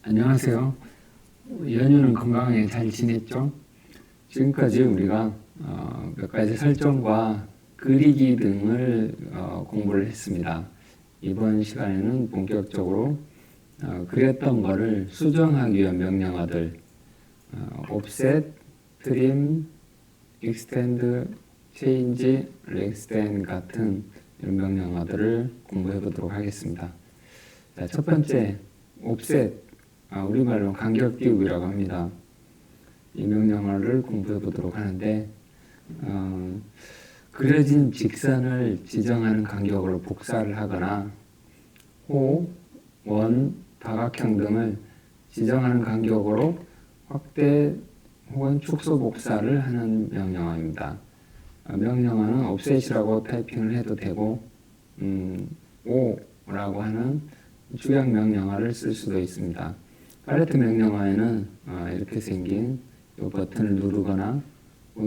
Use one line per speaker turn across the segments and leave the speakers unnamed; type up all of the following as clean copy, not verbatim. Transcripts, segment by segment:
안녕하세요. 연휴는 건강하게 잘 지냈죠? 지금까지 우리가 몇 가지 설정과 그리기 등을 공부를 했습니다. 이번 시간에는 본격적으로 그렸던 거를 수정하기 위한 명령어들 offset, trim, extend, change, extend 같은 이런 명령어들을 공부해 보도록 하겠습니다. 자, 첫 번째 offset, 우리말로 간격 띄우기라고 합니다. 이 명령어를 공부해 보도록 하는데 그려진 직선을 지정하는 간격으로 복사를 하거나 호, 원, 다각형 등을 지정하는 간격으로 확대 혹은 축소 복사를 하는 명령어입니다. 명령어는 offset이라고 타이핑을 해도 되고 O라고 하는 주약 명령어를 쓸 수도 있습니다. 팔레트 명령어에는 이렇게 생긴 이 버튼을 누르거나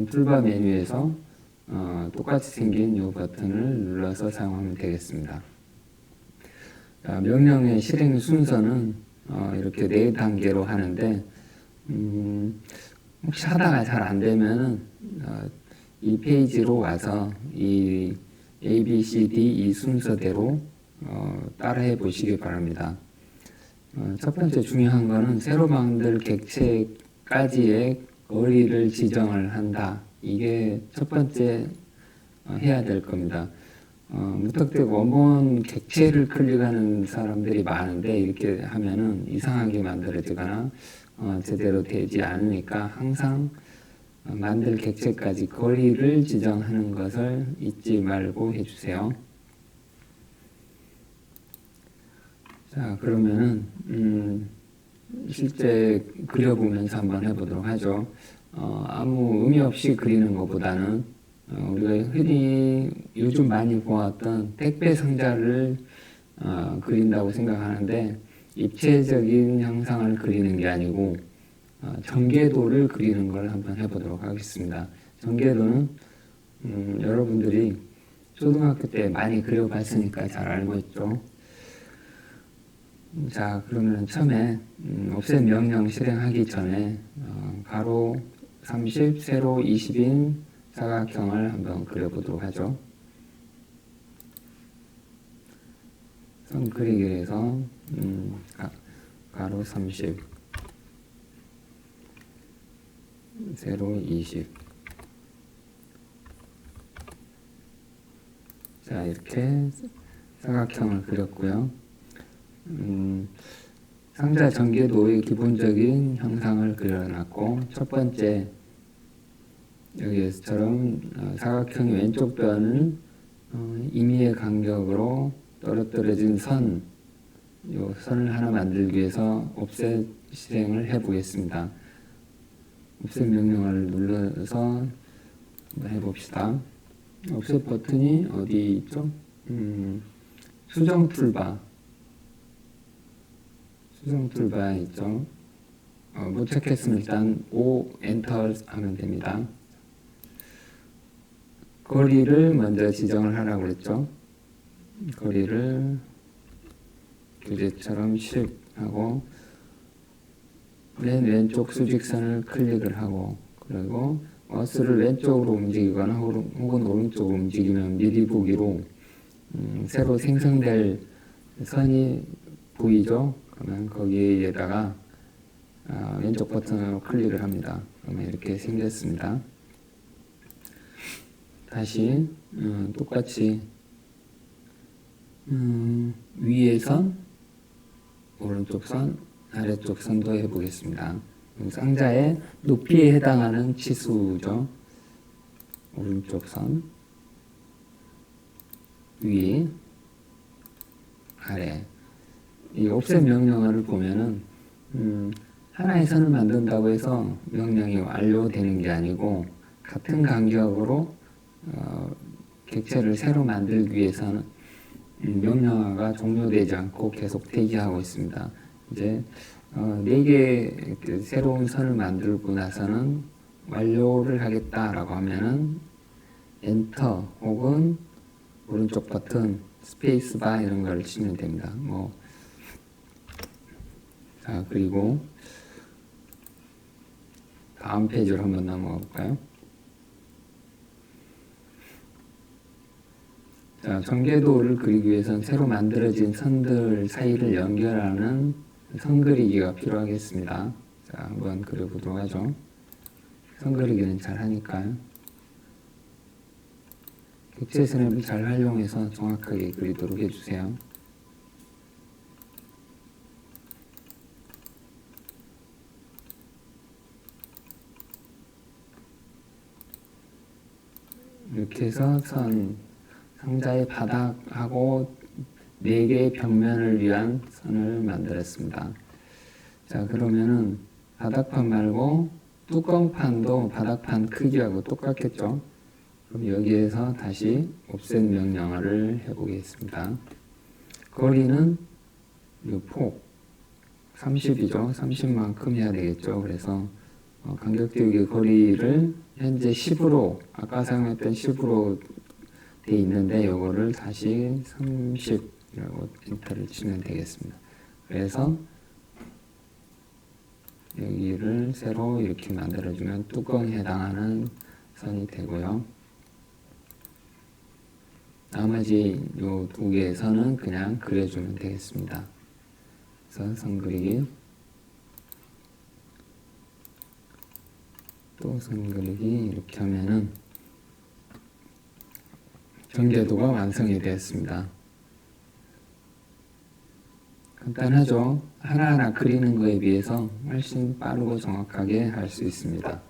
툴바 메뉴에서 똑같이 생긴 이 버튼을 눌러서 사용하면 되겠습니다. 자, 명령의 실행 순서는 이렇게 4단계로 하는데 혹시 하다가 잘 안 되면은 이 페이지로 와서 이 A, B, C, D 이 순서대로 따라해 보시기 바랍니다. 첫 번째 중요한 거는 새로 만들 객체까지의 거리를 지정을 한다. 이게 첫 번째 해야 될 겁니다. 무턱대고 원본 객체를 클릭하는 사람들이 많은데 이렇게 하면은 이상하게 만들어지거나 제대로 되지 않으니까 항상 만들 객체까지 거리를 지정하는 것을 잊지 말고 해주세요. 자, 그러면은 실제 그려보면서 한번 해보도록 하죠. 아무 의미 없이 그리는 것보다는 우리가 흔히 요즘 많이 보았던 택배 상자를 그린다고 생각하는데 입체적인 형상을 그리는 게 아니고 전개도를 그리는 걸 한번 해보도록 하겠습니다. 전개도는 여러분들이 초등학교 때 많이 그려봤으니까 잘 알고 있죠. 자, 그러면 처음에 offset 명령 실행하기 전에 가로 30, 세로 20인 사각형을 한번 그려보도록 하죠. 선 그리기에서 가로 30, 세로 20. 자, 이렇게 사각형을 그렸고요. 상자 전개도의 기본적인 형상을 그려놨고 첫 번째 여기에서처럼 사각형의 왼쪽 변을 임의의 간격으로 떨어뜨려진 선, 요 선을 하나 만들기 위해서 offset 실행을 해보겠습니다. offset 명령어를 눌러서 한번 해봅시다. offset 버튼이 어디 있죠? 수정 툴바에 있죠. 못 찾겠으면 일단 O 엔터 하면 됩니다. 거리를 먼저 지정을 하라고 그랬죠. 거리를 교재처럼 10 하고 맨 왼쪽 수직선을 클릭을 하고 그리고 마우스를 왼쪽으로 움직이거나 혹은 오른쪽으로 움직이면 미리 보기로 새로 생성될 선이 보이죠. 그러면 거기에다가 왼쪽 버튼으로 클릭을 합니다. 그러면 이렇게 생겼습니다. 다시 똑같이 위에 선, 오른쪽 선, 아래쪽 선도 해보겠습니다. 상자의 높이에 해당하는 치수죠. 오른쪽 선, 위, 아래. 이 offset 명령어를 보면은 하나의 선을 만든다고 해서 명령이 완료되는 게 아니고 같은 간격으로 객체를 새로 만들기 위해서는 명령어가 종료되지 않고 계속 대기하고 있습니다. 이제 4개 새로운 선을 만들고 나서는 완료를 하겠다라고 하면은 엔터 혹은 오른쪽 버튼 스페이스바 이런 걸 치면 됩니다. 자, 그리고 다음 페이지로 한번 넘어가 볼까요? 자, 전개도를 그리기 위해서는 새로 만들어진 선들 사이를 연결하는 선 그리기가 필요하겠습니다. 자, 한번 그려보도록 하죠. 선 그리기는 잘 하니까요. 객체 스냅을 잘 활용해서 정확하게 그리도록 해주세요. 이렇게 해서 상자의 바닥하고 4개의 벽면을 위한 선을 만들었습니다. 자, 그러면은 바닥판 말고 뚜껑판도 바닥판 크기하고 똑같겠죠? 그럼 여기에서 다시 옵셋 명령어를 해보겠습니다. 거리는 이 폭 30이죠. 30만큼 해야 되겠죠. 그래서 간격 띄우기 거리를 현재 10으로 아까 사용했던 10으로 돼 있는데 요거를 다시 30이라고 엔터를 치면 되겠습니다. 그래서 여기를 새로 이렇게 만들어주면 뚜껑에 해당하는 선이 되고요. 나머지 요 2개의 선은 그냥 그려주면 되겠습니다. 그래서 선 그리기, 또 선 그리기 이렇게 하면은 전개도가 완성이 되었습니다. 간단하죠? 하나하나 그리는 거에 비해서 훨씬 빠르고 정확하게 할 수 있습니다.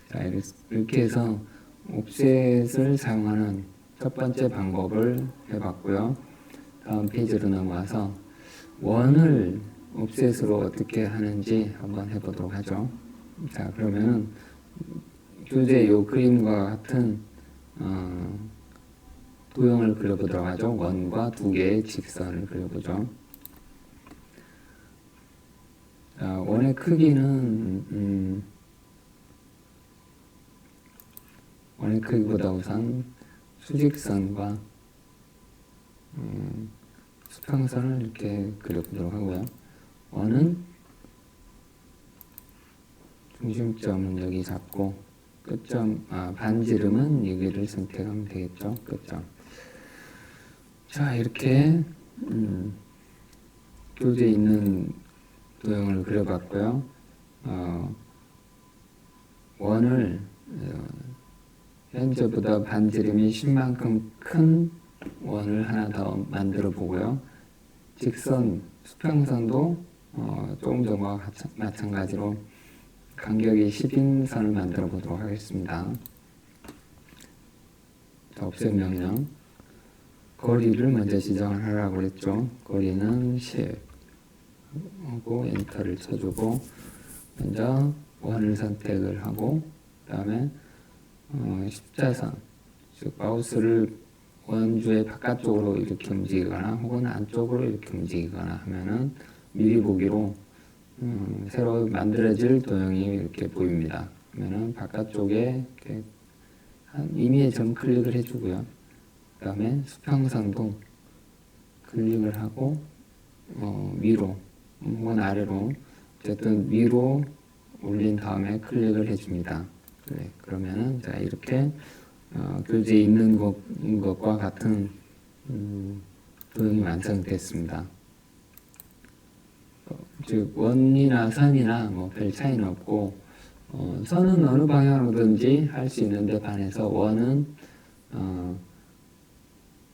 자, 이렇게 해서 옵셋을 사용하는 첫 번째 방법을 해봤고요. 다음 페이지로 넘어가서 원을 옵셋으로 어떻게 하는지 한번 해보도록 하죠. 자, 그러면은 교재 요 그림과 같은 도형을 그려보도록 하죠. 원과 2개의 직선을 그려보죠. 자, 원의 크기는 원의 크기보다 우선 수직선과 수평선을 이렇게 그려보도록 하고요. 원은 중심점은 여기 잡고 끝점, 반지름은 여기를 선택하면 되겠죠. 끝점. 자, 이렇게 교재에 있는 도형을 그려봤고요. 원을 현재보다 반지름이 10만큼 큰 원을 하나 더 만들어 보고요. 직선, 수평선도 조금 전과 마찬가지로 간격이 10인 선을 만들어 보도록 하겠습니다. 자, 옵셋 명령. 거리를 먼저 지정을 하라고 그랬죠. 거리는 10 하고 엔터를 쳐주고 먼저 원을 선택을 하고 그 다음에 십자선, 즉 마우스를 원주의 바깥쪽으로 이렇게 움직이거나 혹은 안쪽으로 이렇게 움직이거나 하면은 미리 보기로 새로 만들어질 도형이 이렇게 보입니다. 그러면은 바깥쪽에 이렇게 임의의 점 클릭을 해주고요. 그 다음에 수평선도 클릭을 하고 위로 혹은 아래로 어쨌든 위로 올린 다음에 클릭을 해줍니다. 네, 그러면은 자 이렇게 교재에 있는 것과 같은 도형이 완성됐습니다. 즉 원이나 선이나 뭐 별 차이는 없고 선은 어느 방향으로든지 할 수 있는데 반해서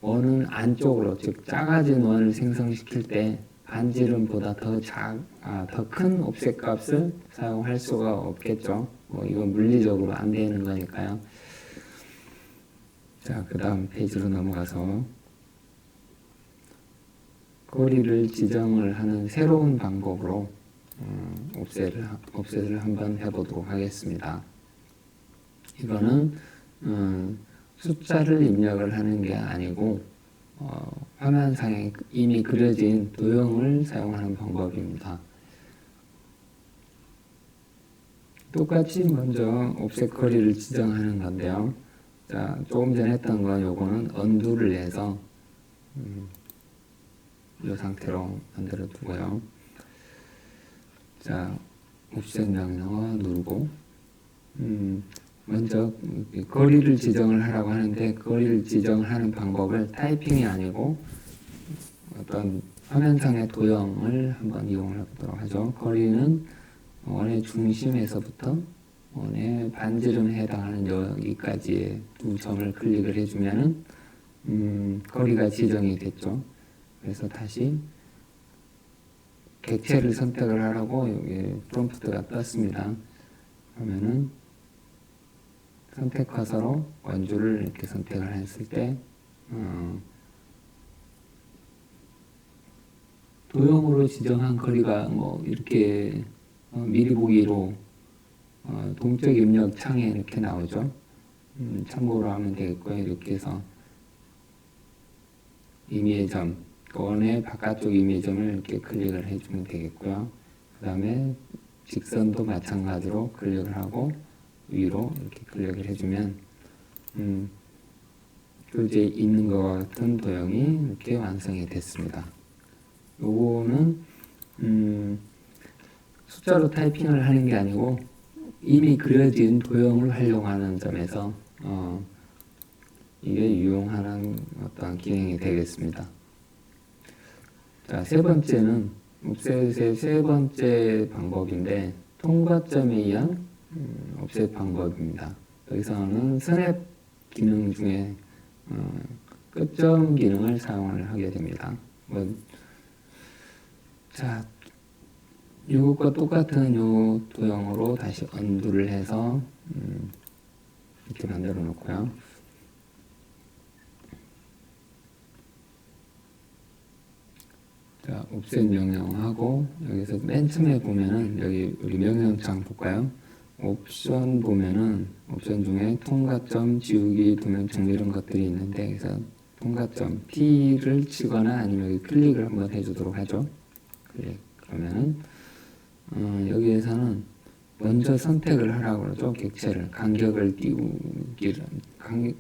원은 안쪽으로 즉 작아진 원을 생성시킬 때 반지름보다 더 큰 옵셋 값을 사용할 수가 없겠죠. 뭐 이건 물리적으로 안 되는 거니까요. 자, 그 다음 페이지로 넘어가서 거리를 지정을 하는 새로운 방법으로 옵셋을 한번 해보도록 하겠습니다. 이거는 숫자를 입력을 하는 게 아니고 화면상에 이미 그려진 도형을 사용하는 방법입니다. 똑같이 먼저 옵셋 거리를 지정하는 건데요. 자, 조금 전에 했던 건 요거는 언두를 해서 이 상태로 만들어 두고요. 자, 옵셋 명령어 누르고 먼저 거리를 지정을 하라고 하는데 거리를 지정을 하는 방법을 타이핑이 아니고 어떤 화면상의 도형을 한번 이용을 해보도록 하죠. 거리는 원의 중심에서부터 원의 반지름에 해당하는 여기까지의 두 점을 클릭을 해주면은 거리가 지정이 됐죠. 그래서 다시 객체를 선택을 하라고 여기 프롬프트가 떴습니다. 그러면은 선택 커서로 원주를 이렇게 선택을 했을 때 도형으로 지정한 거리가 뭐 이렇게 미리 보기로 동적 입력 창에 이렇게 나오죠. 참고로 하면 되겠고요. 이렇게 해서 임의의 점, 원의 바깥쪽 임의의 점을 이렇게 클릭을 해주면 되겠고요. 그 다음에 직선도 마찬가지로 클릭을 하고 위로 이렇게 클릭을 해주면 교재에 있는 것 같은 도형이 이렇게 완성이 됐습니다. 요거는 숫자로 타이핑을 하는 게 아니고 이미 그려진 도형을 활용하는 점에서 이게 유용한 어떤 기능이 되겠습니다. 자, 세 번째는 옵셋의 세 번째 방법인데 통과점에 의한 옵셋 방법입니다. 여기서는 스냅 기능 중에 끝점 기능을 사용을 하게 됩니다. 자, 이것과 똑같은 요 도형으로 다시 언두를 해서 이렇게 만들어 놓고요. 자, 옵셋 명령하고 여기서 맨 처음에 보면은 여기 우리 명령창 볼까요? 옵션 보면은 옵션 중에 통과점, 지우기, 도면 정리 이런 것들이 있는데 그래서 통과점 T를 치거나 아니면 여기 클릭을 한번 해주도록 하죠. 클릭. 그러면은 여기에서는 먼저 선택을 하라고 그러죠. 객체를 간격을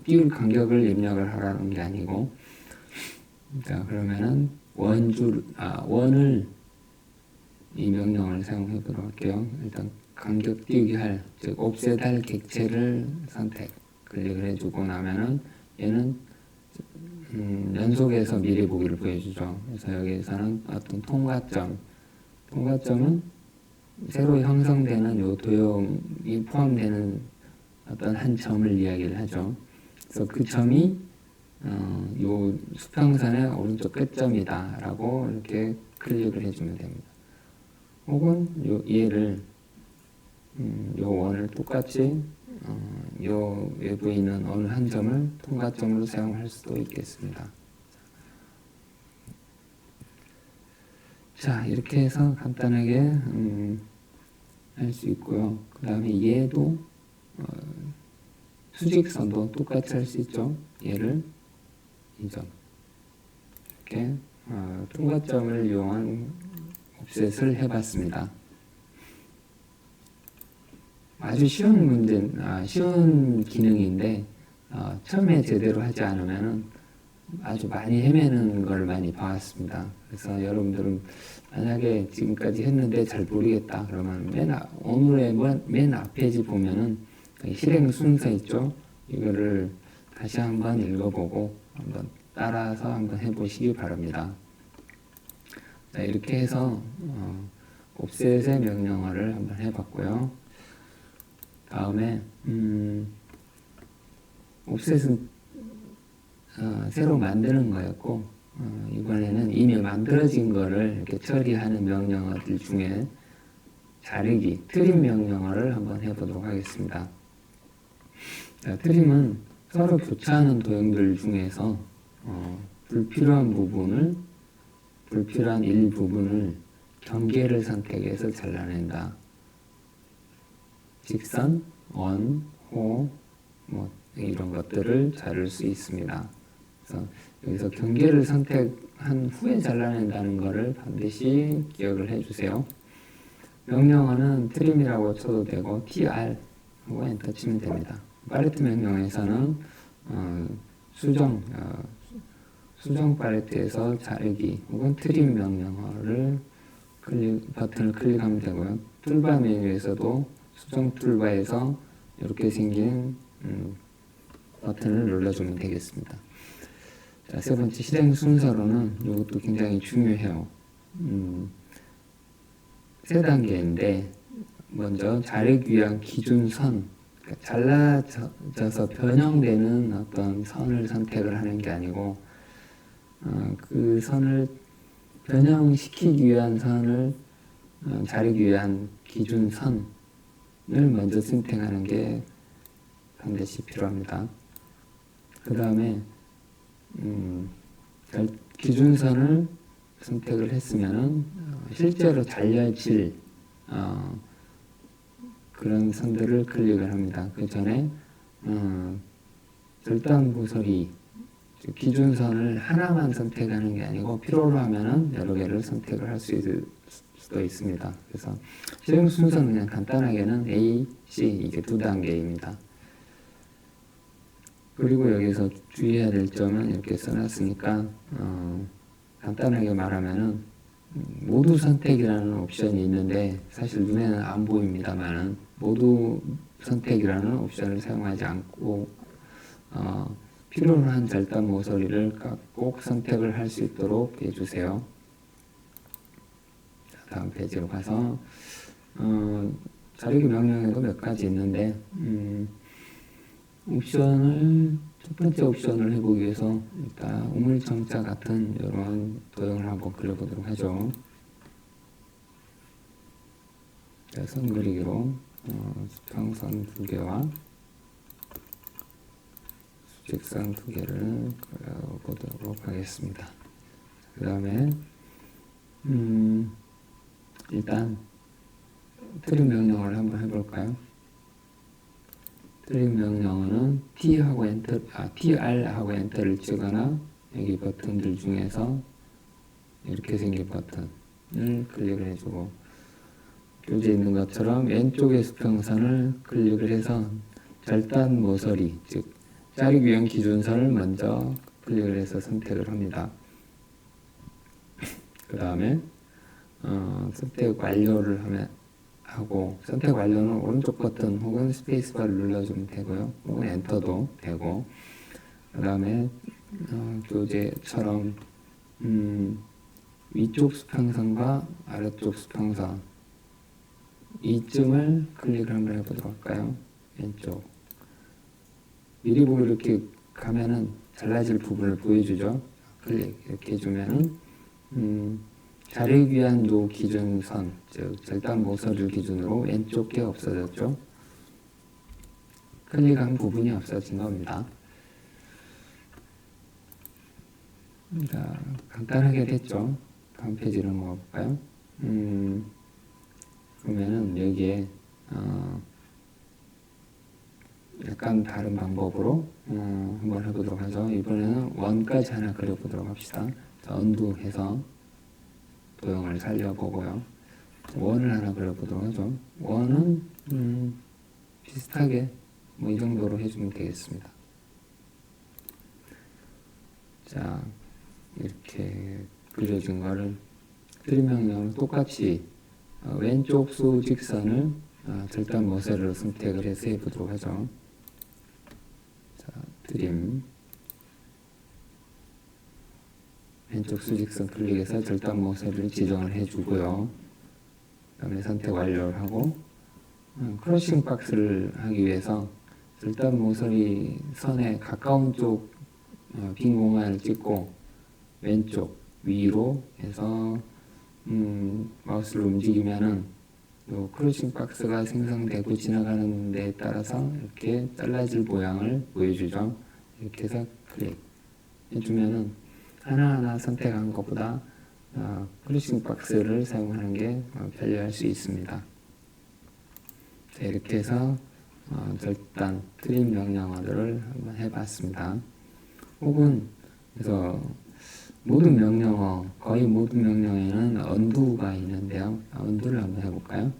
띄울 간격을 입력을 하라는 게 아니고 자 그러면은 원을 이 명령을 사용해 보도록 할게요. 일단 간격 띄우기 할, 즉 옵셋 할 객체를 선택 클릭을 해주고 나면은 얘는 연속해서 미리 보기를 보여주죠. 그래서 여기에서는 어떤 통과점은 새로 형성되는 요 도형이 포함되는 어떤 한 점을 이야기를 하죠. 그래서 그 점이 요 수평선의 오른쪽 끝점이다 라고 이렇게 클릭을 해주면 됩니다. 혹은 얘를 요 원을 똑같이 요 외부에 있는 어느 한 점을 통과점으로 사용할 수도 있겠습니다. 자, 이렇게 해서 간단하게 할 수 있고요. 그 다음에 얘도 수직선도 똑같이 할 수 있죠. 얘를 이 점 이렇게 통과점을 이용한 옵셋을 해봤습니다. 아주 쉬운 쉬운 기능인데 처음에 제대로 하지 않으면은 아주 많이 헤매는 걸 많이 봐왔습니다. 그래서 여러분들은 만약에 지금까지 했는데 잘 모르겠다 그러면 오늘의 맨 앞페이지 보면은 실행 순서 있죠. 이거를 다시 한번 읽어보고 한번 따라서 한번 해보시기 바랍니다. 자, 이렇게 해서 옵셋의 명령어를 한번 해봤고요. 다음에 옵셋은 새로 만드는 거였고 이번에는 이미 만들어진 거를 이렇게 처리하는 명령어들 중에 자르기, 트림 명령어를 한번 해보도록 하겠습니다. 자, 트림은 서로 교차하는 도형들 중에서 불필요한 일부분을 경계를 선택해서 잘라낸다. 직선, 원, 호, 뭐 이런 것들을 자를 수 있습니다. 그래서 여기서 경계를 선택한 후에 잘라낸다는 것을 반드시 기억을 해주세요. 명령어는 트림이라고 쳐도 되고 tr 하고 엔터 치면 됩니다. 팔레트 명령에서는 수정 팔레트에서 자르기 혹은 트림 명령어를 버튼을 클릭하면 되고요. 툴바 메뉴에서도 수정 툴바에서 이렇게 생긴 버튼을 눌러주면 되겠습니다. 자, 세 번째 실행 순서로는 이것도 굉장히 중요해요. 세 단계인데 먼저 자르기 위한 기준선, 그러니까 잘라져서 변형되는 어떤 선을 선택을 하는 게 아니고 그 선을 변형시키기 위한 선을 자르기 위한 기준선을 먼저 선택하는 게 반드시 필요합니다. 그 다음에 기준선을 선택을 했으면은 실제로 잘려질 그런 선들을 클릭을 합니다. 그 전에 절단 모서리 기준선을 하나만 선택하는 게 아니고 필요로 하면은 여러 개를 선택을 할 수도 있습니다. 그래서 실행 순서는 그냥 간단하게는 A, C 이게 두 단계입니다. 그리고 여기서 주의해야 될 점은 이렇게 써놨으니까 간단하게 말하면은 모두 선택이라는 옵션이 있는데 사실 눈에는 안 보입니다만은 모두 선택이라는 옵션을 사용하지 않고 필요로 한 절단 모서리를 꼭 선택을 할 수 있도록 해주세요. 자, 다음 페이지로 가서 자르기 명령에도 몇 가지 있는데 첫 번째 옵션을 해보기 위해서 일단 우물정자 같은 이런 도형을 한번 그려보도록 하죠. 선 그리기로 수평선 2개와 수직선 2개를 그려보도록 하겠습니다. 그 다음에 일단 트림 명령을 한번 해볼까요? 트림 명령어는 TR하고 엔터를 치거나 여기 버튼들 중에서 이렇게 생긴 버튼을 클릭을 해주고 교재에 있는 것처럼 왼쪽의 수평선을 클릭을 해서 절단 모서리, 즉 자르기 위한 기준선을 먼저 클릭을 해서 선택을 합니다. 그 다음에 선택 완료를 하고 선택 완료는 오른쪽 버튼 혹은 스페이스바를 눌러주면 되고요. 혹은 엔터도 되고 그 다음에 교재처럼 위쪽 수평선과 아래쪽 수평선 이쯤을 클릭을 한번 해보도록 할까요? 왼쪽 미리 보고 이렇게 가면은 잘라질 부분을 보여주죠. 클릭 이렇게 해주면은 자르기 위한 요 기준선, 즉 절단 모서리를 기준으로 왼쪽 게 없어졌죠. 클릭한 부분이 없어진 겁니다. 자, 간단하게 됐죠. 다음 페이지로 넘어가 볼까요? 그러면은 여기에 약간 다른 방법으로 한번 해보도록 하죠. 이번에는 원까지 하나 그려보도록 합시다. 자, 언두해서 도형을 살려보고요. 원을 하나 그려보도록 하죠. 원은 비슷하게 뭐 이 정도로 해주면 되겠습니다. 자, 이렇게 그려진 거를 트림 명령을 똑같이 왼쪽 수직선을 절단 모서리로 선택을 해서 해보도록 하죠. 자, 트림 왼쪽 수직선 클릭해서 절단 모서리를 지정을 해주고요. 그 다음에 선택 완료를 하고 크러싱 박스를 하기 위해서 절단 모서리 선에 가까운 쪽 빈 공간을 찍고 왼쪽 위로 해서 마우스를 움직이면은 요 크러싱 박스가 생성되고 지나가는 데에 따라서 이렇게 잘라질 모양을 보여주죠. 이렇게 해서 클릭 해주면은 하나하나 선택한 것보다 크러싱 박스를 사용하는 게 편리할 수 있습니다. 자, 이렇게 해서 절단 트림 명령어들을 한번 해봤습니다. 혹은 그래서 모든 명령어, 거의 모든 명령에는 언두가 있는데요. 언두를 한번 해볼까요?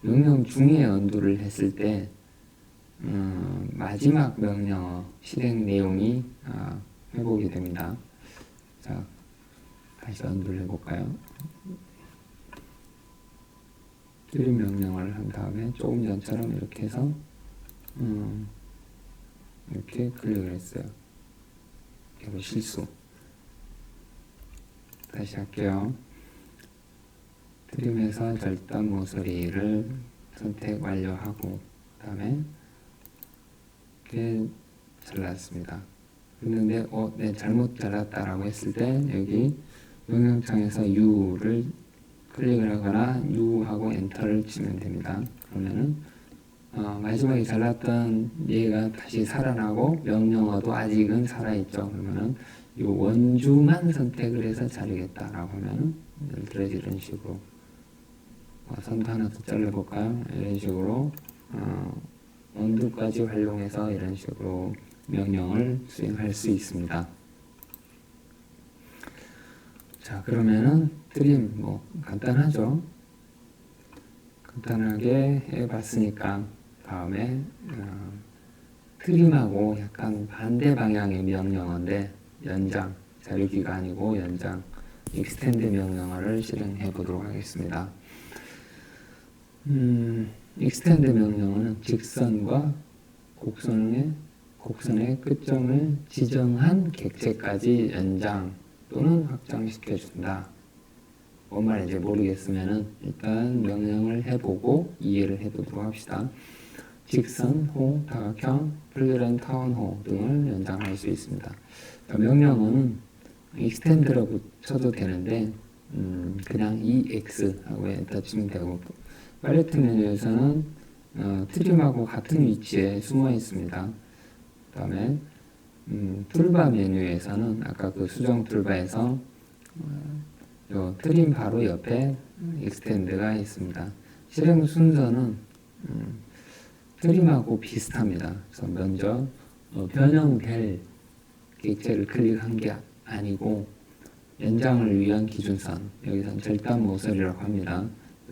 명령 중에 언두를 했을 때 마지막 명령어 실행 내용이 회복이 됩니다. 자, 다시 언두를 해볼까요? 트림 명령을 한 다음에 조금 전처럼 이렇게 해서 이렇게 클릭을 했어요. 이거 실수. 다시 할게요. 트림에서 절단 모서리를 선택 완료하고 그 다음에 이렇게 잘랐습니다. 그런데 네, 잘못 잘랐다라고 했을 때 여기 명령창에서 U를 클릭을 하거나 U하고 엔터를 치면 됩니다. 그러면은 마지막에 잘랐던 얘가 다시 살아나고 명령어도 아직은 살아있죠. 그러면은 이 원주만 선택을 해서 자르겠다라고 하면 예를 들어 이런 식으로 선도 하나 더 잘라볼까요? 이런 식으로 원두까지 활용해서 이런 식으로 명령을 수행할 수 있습니다. 자, 그러면은 트림 간단하죠? 간단하게 해봤으니까 다음에 트림하고 약간 반대 방향의 명령어인데 연장, 자르기가 아니고 연장, extend 명령어를 실행해 보도록 하겠습니다. extend 명령어는 직선과 곡선의 끝점을 지정한 객체까지 연장 또는 확장시켜 준다. 뭔 말인지 모르겠으면은 일단 명령을 해보고 이해를 해보도록 합시다. 직선, 호, 다각형, 플리런 타원호 등을 연장할 수 있습니다. 명령어는 extend로 붙여도 되는데 그냥 EX하고 엔터 치면 되고 팔레트 메뉴에서는 트림하고 같은 위치에 숨어 있습니다. 그 다음에 툴바 메뉴에서는 아까 그 수정 툴바에서 요 트림 바로 옆에 익스텐드가 있습니다. 실행 순서는 트림하고 비슷합니다. 그래서 먼저 변형될 객체를 클릭한 게 아니고 연장을 위한 기준선, 여기서는 절단 모서리라고 합니다.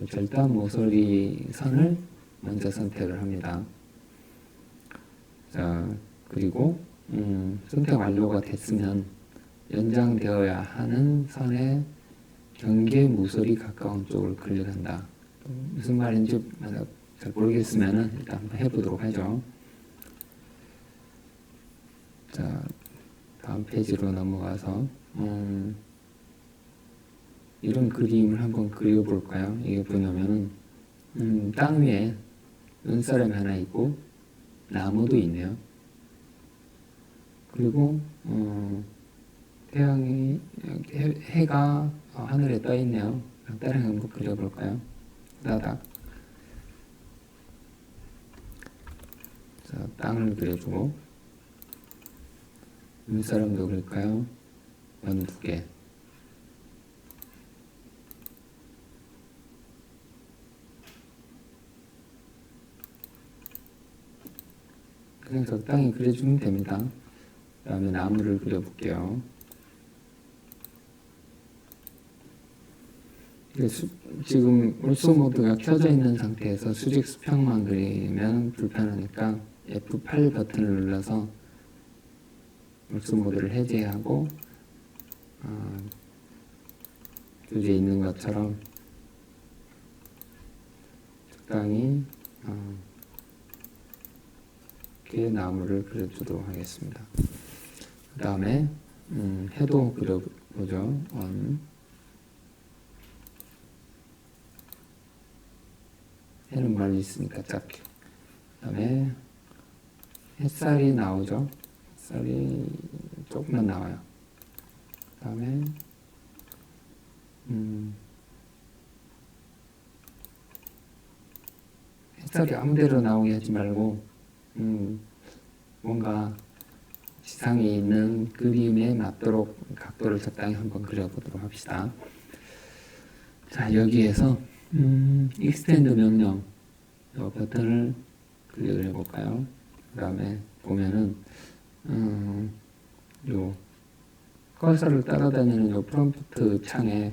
절단 모서리 선을 먼저 선택을 합니다. 자, 그리고 선택 완료가 됐으면 연장되어야 하는 선의 경계 모서리 가까운 쪽을 클릭한다. 무슨 말인지 잘 모르겠으면 일단 한번 해보도록 하죠. 자, 다음 페이지로 넘어가서 이런 그림을 한번 그려볼까요? 이게 뭐냐면은 땅 위에 눈사람이 하나 있고 나무도 있네요. 그리고 태양이 해가 하늘에 떠 있네요. 다른 한번 그려볼까요? 따닥. 자, 땅을 그려주고 눈사람도 그릴까요? 연 두 개. 그냥 적당히 그려주면 됩니다. 그 다음에 나무를 그려볼게요. 지금 올소 모드가 켜져 있는 상태에서 수직 수평만 그리면 불편하니까 F8 버튼을 눌러서 올소 모드를 해제하고 교재에 있는 것처럼 적당히 이렇게 나무를 그려주도록 하겠습니다. 그 다음에 해도 그려보죠. 해는 멀리 있으니까 작게. 그 다음에 햇살이 나오죠. 햇살이 조금만 나와요. 그 다음에 햇살이 아무데로 나오게 하지 말고 뭔가 지상에 있는 그림에 맞도록 각도를 적당히 한번 그려보도록 합시다. 자, 여기에서 extend 명령 이 버튼을 클릭을 해볼까요? 그 다음에 보면은 요 커서를 따라다니는 요 프롬프트 창에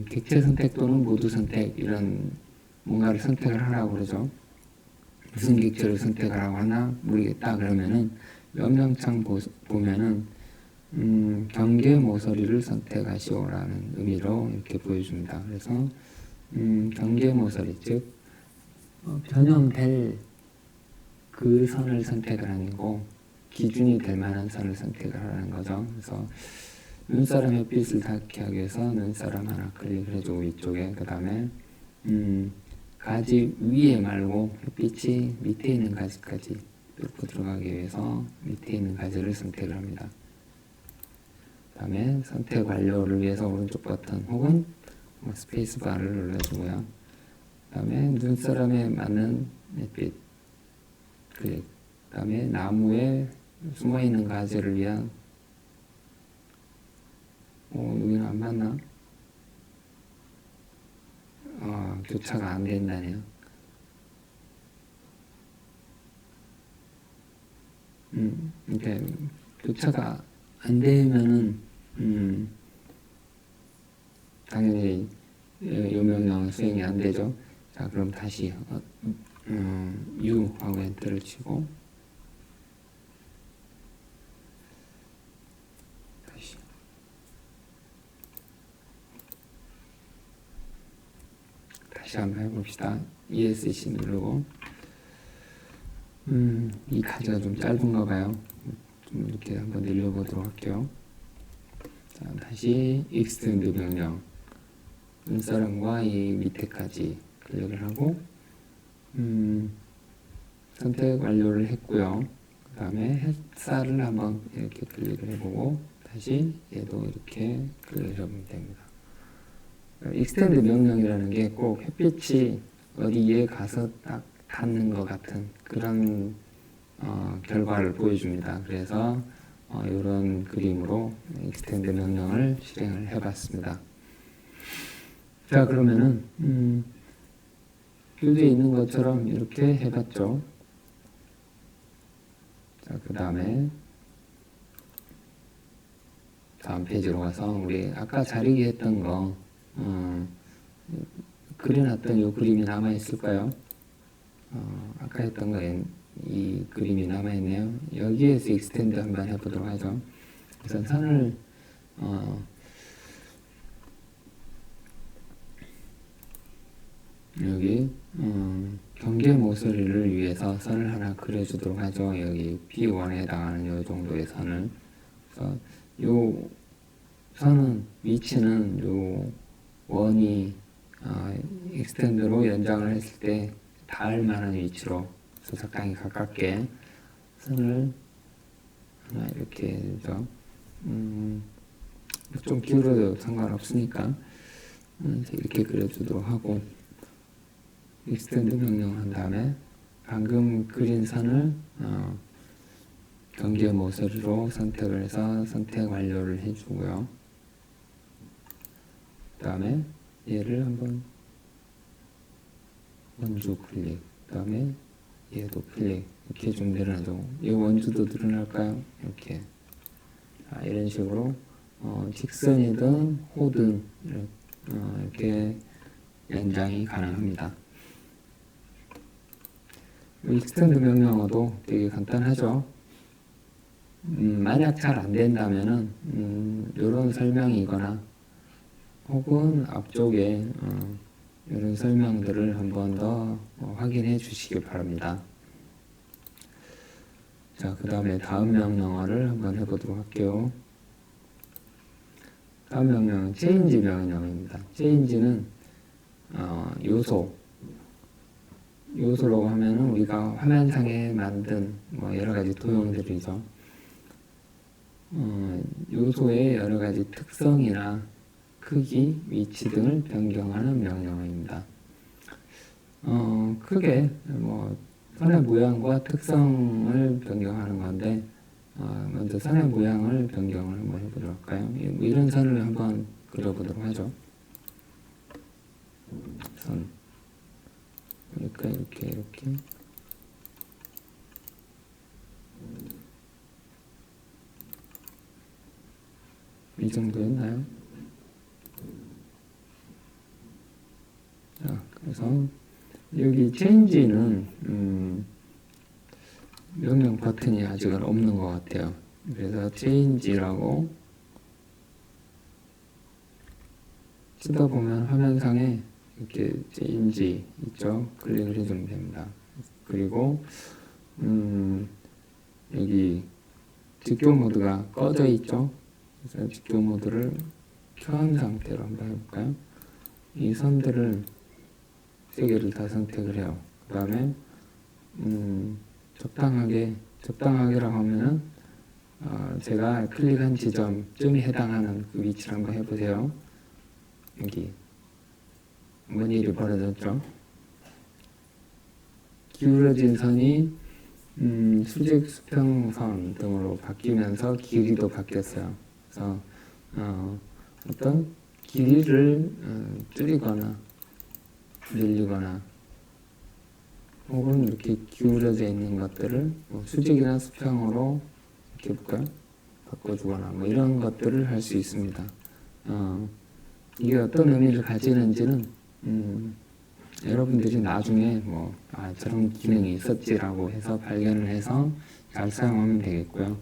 객체 선택 또는 모두 선택 이런 뭔가를 선택을 하라고 그러죠. 무슨 객체를 선택하라고 하나 모르겠다 그러면은 명령창 보면은 경계 모서리를 선택하시오라는 의미로 이렇게 보여줍니다. 그래서 경계 모서리, 즉 변형될 그 선을 선택을 하는 거고 기준이 될 만한 선을 선택을 하라는 거죠. 그래서 눈사람 햇빛을 닿게 하기 위해서 눈사람 하나 클릭을 해주고 위쪽에, 그 다음에 가지 위에 말고 햇빛이 밑에 있는 가지까지 뚫고 들어가기 위해서 밑에 있는 가지를 선택을 합니다. 그 다음에 선택 완료를 위해서 오른쪽 버튼 혹은 스페이스 바를 눌러주고요. 그 다음에 눈사람에 맞는 햇빛 클릭, 그 다음에 나무에 숨어있는 가지를 위한 여기는 안 맞나? 교차가 안 된다네요. 이렇게 교차가 안 되면은 당연히 이 명령은 수행이 안 되죠. 자, 그럼 다시 U 하고 엔터를 치고 다시 한번 해봅시다. ESC 누르고 이 가지가 좀 짧은가 봐요. 좀 이렇게 한번 늘려보도록 할게요. 자, 다시 extend 명령 눈사람과 이 밑에까지 클릭을 하고 선택 완료를 했고요. 그 다음에 햇살을 한번 이렇게 클릭을 해보고 다시 얘도 이렇게 클릭을 해보면 됩니다. 익스텐드 명령이라는 게 꼭 햇빛이 어디에 가서 딱 닿는 것 같은 그런 결과를 보여줍니다. 그래서 이런 그림으로 익스텐드 명령을 실행을 해봤습니다. 자, 그러면은 교재에 있는 것처럼 이렇게 해봤죠. 자, 그 다음에 다음 페이지로 가서 우리 아까 자르기 했던 거 그려놨던 이 그림이 남아있을까요? 아까 했던 거에 이 그림이 남아있네요. 여기에서 익스텐드 한번 해보도록 하죠. 그래서 선을 여기 경계 모서리를 위해서 선을 하나 그려주도록 하죠. 여기 B1에 해당하는 이 정도의 선을. 그래서 요 선은 위치는 요 원이 익스텐드로 연장을 했을 때 닿을 만한 위치로 적당히 가깝게 선을 하나 이렇게 해서 좀 기울어도 상관없으니까 이렇게 그려주도록 하고 익스텐드 명령을 한 다음에 방금 그린 선을 경계 모서리로 선택을 해서 선택 완료를 해주고요. 그 다음에 얘를 한번 원주 클릭, 그 다음에 얘도 클릭 이렇게 좀 늘어나죠. 이 원주도 늘어날까요? 이렇게 이런 식으로 직선이든 호든 이렇게 연장이 가능합니다. 익스텐드 명령어도 되게 간단하죠. 만약 잘 안 된다면은 이런 설명이거나 혹은 앞쪽에 이런 설명들을 한 번 더 확인해 주시기 바랍니다. 자, 그 다음에 다음 명령어를 한번 해보도록 할게요. 다음 명령은 change 명령입니다. change는 요소라고 하면은 우리가 화면상에 만든 여러 가지 도형들이죠. 요소의 여러 가지 특성이나 크기, 위치 등을 변경하는 명령어입니다. 크게 선의 모양과 특성을 변경하는 건데 먼저 선의 모양을 변경을 한번 해보도록 할까요? 이런 선을 한번 그려보도록 하죠. 선 그러니까 이렇게 이 정도였나요? 자, 그래서 여기 change는 명령 버튼이 아직은 없는 것 같아요. 그래서 change라고 치다 보면 화면상에 이렇게 체인지 있죠? 클릭을 해주면 됩니다. 그리고 여기 직교 모드가 꺼져 있죠? 그래서 직교 모드를 켜한 상태로 한번 해볼까요? 이 선들을 세 개를 다 선택을 해요. 그 다음에 적당하게라고 하면은 제가 클릭한 지점쯤이 해당하는 그 위치를 한번 해보세요. 여기 뭔 일이 벌어졌죠? 기울어진 선이 수직 수평선 등으로 바뀌면서 길이도 바뀌었어요. 그래서 어떤 길이를 줄이거나 늘리거나 혹은 이렇게 기울어져 있는 것들을 뭐 수직이나 수평으로 이렇게 볼까요? 바꿔주거나 뭐 이런 것들을 할 수 있습니다. 이게 어떤 의미를 가지는지는 여러분들이 나중에 뭐 저런 기능이 있었지라고 해서 발견을 해서 잘 사용하면 되겠고요.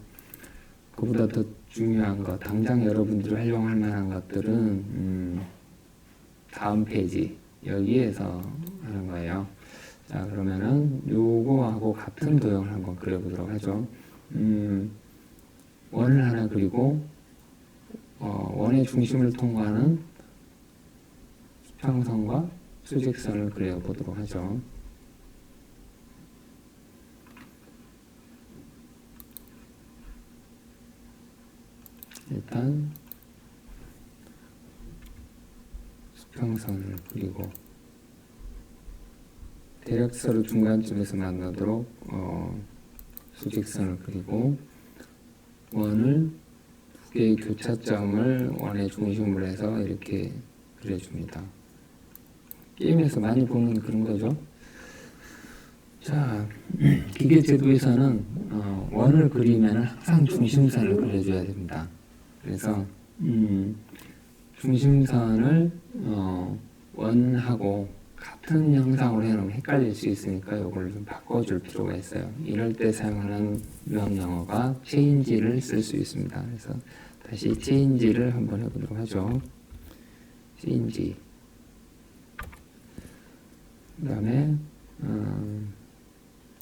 그보다 더 중요한 거, 당장 여러분들이 활용할 만한 것들은 다음 페이지 여기에서 하는 거예요. 자, 그러면은 요거하고 같은 도형을 한번 그려보도록 하죠. 원을 하나 그리고 원의 중심을 통과하는 수평선과 수직선을 그려보도록 하죠. 일단 수평선을 그리고 대략선을 중간쯤에서 만나도록 수직선을 그리고 원을 두 개의 교차점을 원의 중심으로 해서 이렇게 그려줍니다. 게임에서 많이 보는 그런 거죠. 자, 기계제도에서는 원을 그리면 항상 중심선을 그려줘야 됩니다. 그래서 중심선을 원하고 같은 형상으로 해놓으면 헷갈릴 수 있으니까 이걸 좀 바꿔줄 필요가 있어요. 이럴 때 사용하는 명령어가 change를 쓸 수 있습니다. 그래서 다시 change를 한번 해보도록 하죠. change. 그 다음에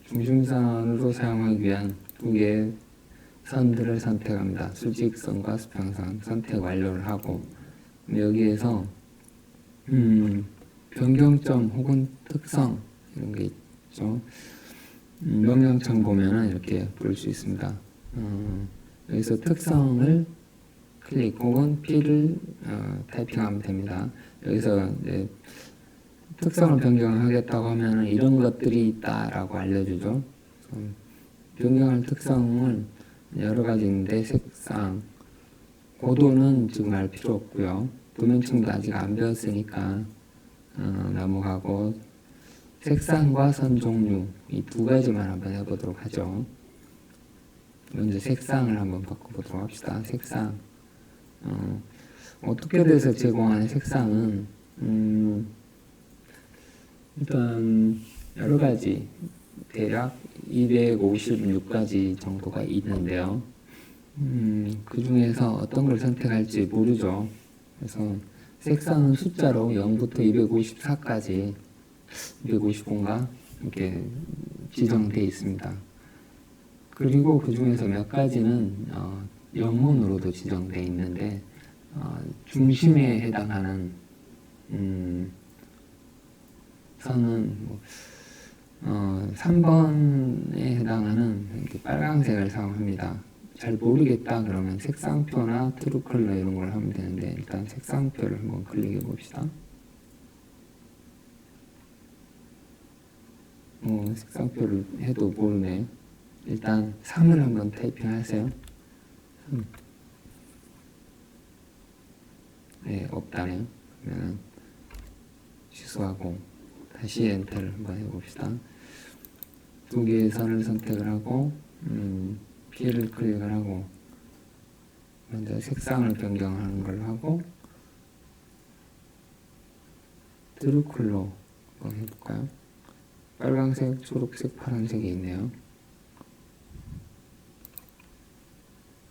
중심선으로 사용하기 위한 두 개의 선들을 선택합니다. 수직선과 수평선 선택 완료를 하고 여기에서 변경점 혹은 특성 이런 게 있죠. 명령창 보면은 이렇게 볼 수 있습니다. 여기서 특성을 클릭 혹은 P를 타이핑하면 됩니다. 여기서 이제 특성을 변경하겠다고 하면은 이런 것들이 있다라고 알려주죠. 변경할 특성은 여러 가지 있는데 색상, 고도는 지금 알 필요 없고요. 도면층도 아직 안 배웠으니까 넘어가고 색상과 선 종류 이 두 가지만 한번 해보도록 하죠. 먼저 색상을 한번 바꿔보도록 합시다. 색상 어떻게 돼서 제공하는 색상은 일단 여러 가지 대략 256가지 정도가 있는데요. 그 중에서 어떤 걸 선택할지 모르죠. 그래서 색상은 숫자로 0부터 254까지 255인가 이렇게 지정되어 있습니다. 그리고 그 중에서 몇 가지는 영문으로도 지정되어 있는데 중심에 해당하는 선은 3번에 해당하는 이렇게 빨간색을 사용합니다. 잘 모르겠다 그러면 색상표나 트루컬러 이런 걸 하면 되는데 일단 색상표를 한번 클릭해 봅시다. 색상표를 해도 모르네. 일단 3을 한번 타이핑 하세요. 3. 네, 없다네요. 그러면 취소하고 다시 엔터를 한번 해봅시다. 두 개의 선을 선택을 하고 P를 클릭을 하고 먼저 색상을 변경하는 걸 하고 트루컬러 한번 해볼까요? 빨강색, 초록색, 파란색이 있네요.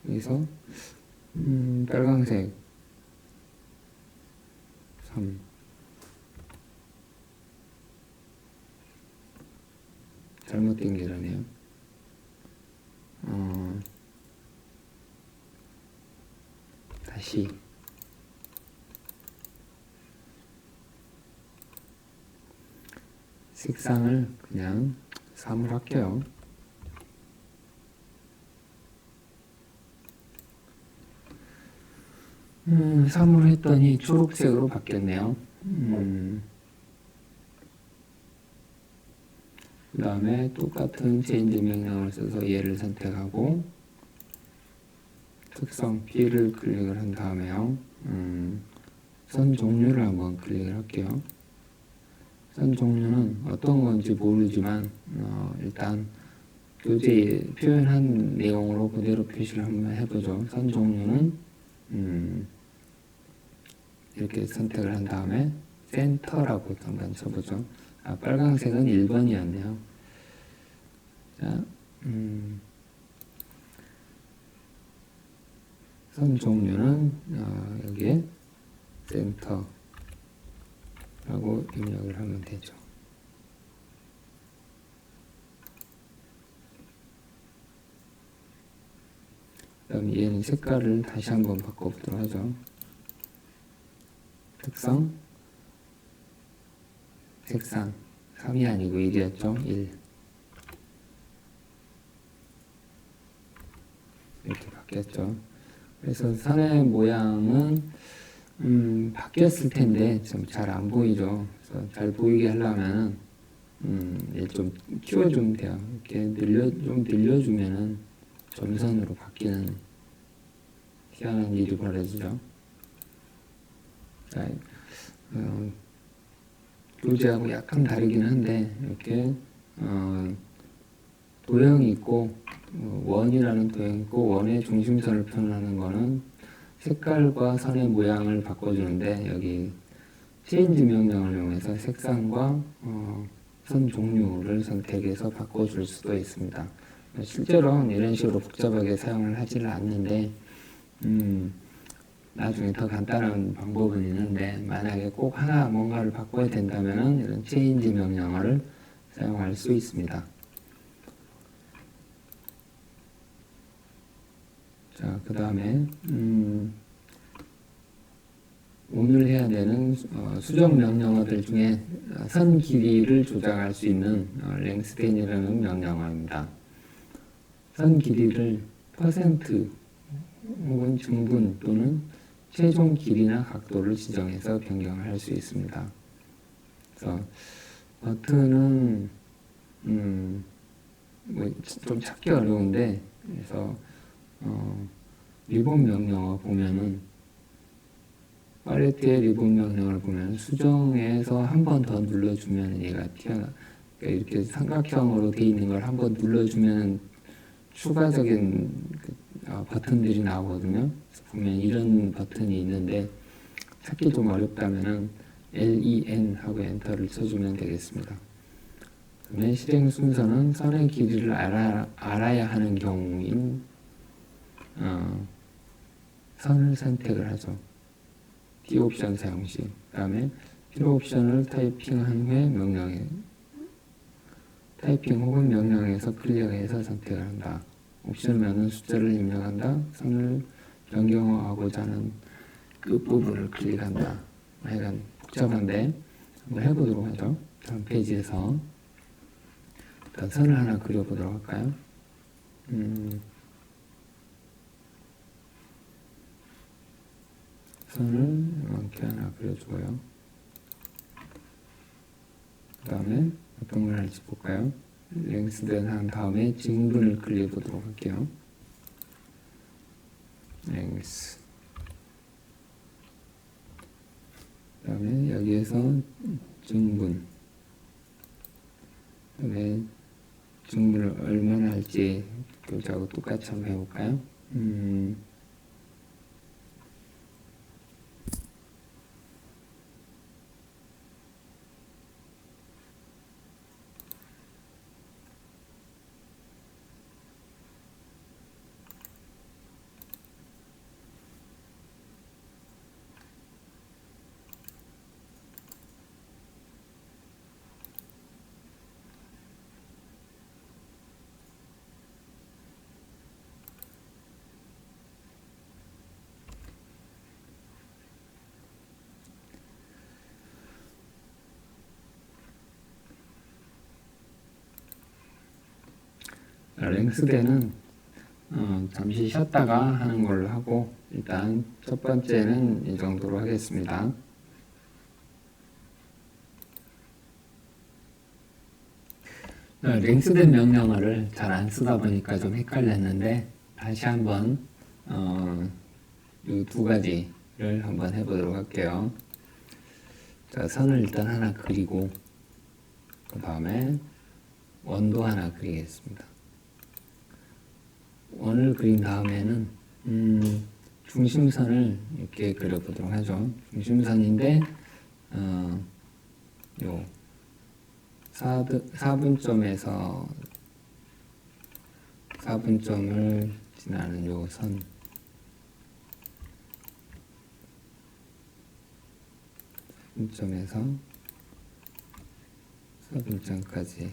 여기서 빨강색 3 잘못된 계라네요. 다시 색상을 그냥 3을 할게요. 그 3으로 했더니 초록색으로 바뀌었네요. 그 다음에 똑같은 체인지 명령을 써서 얘를 선택하고 특성 B를 클릭을 한 다음에요. 선 종류를 한번 클릭을 할게요. 선 종류는 어떤 건지 모르지만 일단 교재에 표현한 내용으로 그대로 표시를 한번 해보죠. 선 종류는 이렇게 선택을 한 다음에 센터라고 한번 쳐보죠. 빨간색은 1번이었네요. 자, 선 종류는 여기에 센터라고 입력을 하면 되죠. 그다음 얘는 색깔을 다시 한번 바꿔보도록 하죠. 특성 색상 3이 아니고 1이었죠. 1 이렇게 바뀌었죠. 그래서 선의 모양은 바뀌었을 텐데 좀 잘 안 보이죠. 그래서 잘 보이게 하려면 좀 키워주면 돼요. 이렇게 좀 늘려주면은 점선으로 바뀌는 희한한 일이 벌어지죠. 자, 교재하고 약간 다르긴 한데 이렇게 도형이 있고 원이라는 도형이 있고 원의 중심선을 표현하는 거는 색깔과 선의 모양을 바꿔주는데 여기 체인지 명령을 이용해서 색상과 선 종류를 선택해서 바꿔줄 수도 있습니다. 실제로는 이런 식으로 복잡하게 사용을 하지는 않는데 나중에 더 간단한 방법은 있는데 만약에 꼭 하나 뭔가를 바꿔야 된다면 이런 체인지 명령어를 사용할 수 있습니다. 자, 그 다음에 오늘 해야 되는 수정 명령어들 중에 선 길이를 조작할 수 있는 랭스텐이라는 명령어입니다. 선 길이를 퍼센트 혹은 증분 또는 최종 길이나 각도를 지정해서 변경을 할 수 있습니다. 그래서 버튼은 좀 찾기 어려운데 그래서 리본 명령어 보면은 팔레트의 리본 명령을 보면 수정해서 한 번 더 눌러주면 얘가 그러니까 이렇게 삼각형으로 돼 있는 걸 한 번 눌러주면 추가적인 버튼들이 나오거든요. 보면 이런 버튼이 있는데 찾기 좀 어렵다면은 LEN 하고 엔터를 쳐주면 되겠습니다. 그다음에 실행 순서는 선의 길이를 알아야 하는 경우인 선을 선택을 하죠. D 옵션 사용 시. 그다음에 필요 옵션을 타이핑한 후에 명령에 타이핑 혹은 명령에서 클릭해서 선택을 한다. 옵션면은 숫자를 입력한다. 선을 변경하고자 하는 끝부분을 클릭한다. 하여간 복잡한데 한번 해보도록 하죠. 다음 페이지에서 일단 선을 하나 그려보도록 할까요? 선을 이렇게 하나 그려주고요. 그 다음에 어떤 걸 할지 볼까요? 랭스된 한 다음에 증분을 클릭해 보도록 할게요. 랭스. 그 다음에 여기에서 증분. 그 다음에 증분을 얼마나 할지 교재하고 똑같이 한번 해볼까요? 랭스대는 잠시 쉬었다가 하는 걸로 하고 일단 첫 번째는 이 정도로 하겠습니다. 랭스된 명령어를 잘 안 쓰다 보니까 좀 헷갈렸는데 다시 한번 이 두 가지를 한번 해보도록 할게요. 자, 선을 일단 하나 그리고 그 다음에 원도 하나 그리겠습니다. 원을 그린 다음에는 중심선을 이렇게 그려보도록 하죠. 중심선인데 요 4분점에서 4분점을 지나는 요 선, 분점에서 4분점까지.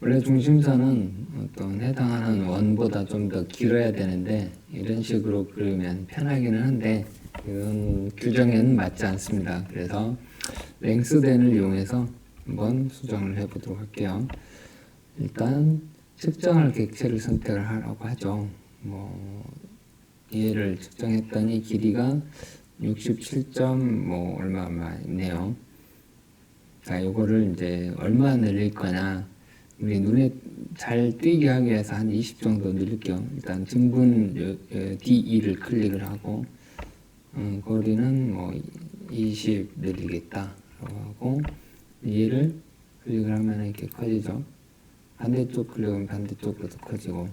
원래 중심선은 어떤 해당하는 원보다 좀 더 길어야 되는데 이런 식으로 그리면 편하기는 한데 이건 규정에는 맞지 않습니다. 그래서 랭스덴을 이용해서 한번 수정을 해보도록 할게요. 일단 측정할 객체를 선택을 하라고 하죠. 얘를 측정했더니 길이가 67점 얼마 있네요. 자, 요거를 이제 얼마 늘릴 거냐, 우리 눈에 잘 띄게 하기 위해서 한 20 정도 늘릴게요. 일단 증분 D2를 클릭을 하고 거리는 20 늘리겠다 라고 하고 얘를 클릭을 하면 이렇게 커지죠. 반대쪽 클릭하면 반대쪽으로도 커지고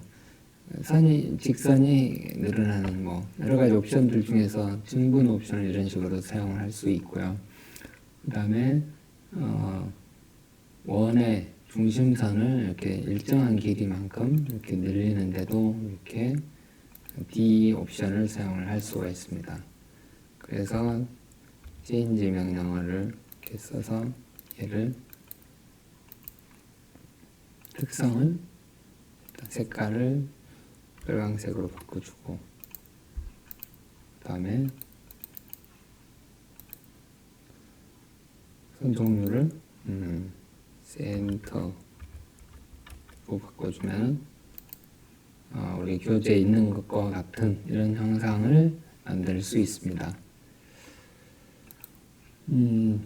직선이 늘어나는 여러 가지 옵션들 중에서 증분 옵션을 이런 식으로 사용을 할 수 있고요. 그 다음에 원의 중심선을 이렇게 일정한 길이만큼 이렇게 늘리는데도 이렇게 D 옵션을 사용을 할 수가 있습니다. 그래서 change 명령어를 이렇게 써서 얘를 특성을 색깔을 빨강색으로 바꿔주고 그 다음에 선 종류를 센터로 바꿔주면 우리 교재에 있는 것과 같은 이런 형상을 만들 수 있습니다.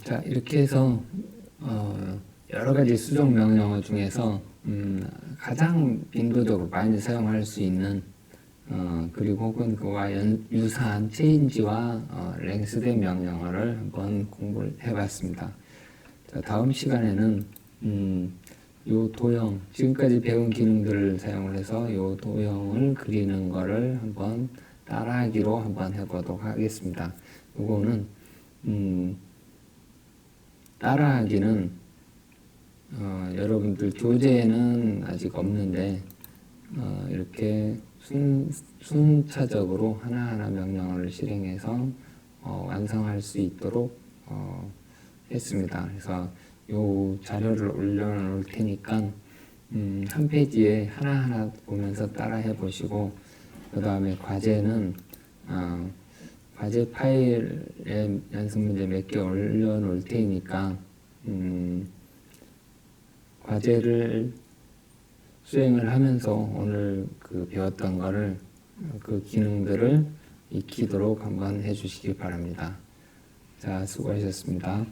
자, 이렇게 해서 여러 가지 수정 명령어 중에서 가장 빈도적으로 많이 사용할 수 있는 그리고 혹은 그와 유사한 change와 랭스된 명령어를 한번 공부를 해봤습니다. 자, 다음 시간에는 요 도형, 지금까지 배운 기능들을 사용을 해서 요 도형을 그리는 거를 한번 따라하기로 한번 해보도록 하겠습니다. 요거는 따라하기는 여러분들 교재에는 아직 없는데 이렇게 순차적으로 하나하나 명령어를 실행해서 완성할 수 있도록 했습니다. 그래서 요 자료를 올려놓을 테니까 한 페이지에 하나하나 보면서 따라해 보시고 그 다음에 과제는 과제 파일에 연습 문제 몇 개 올려놓을 테니까 과제를 수행을 하면서 오늘 배웠던 거를 그 기능들을 익히도록 한번 해주시기 바랍니다. 자, 수고하셨습니다.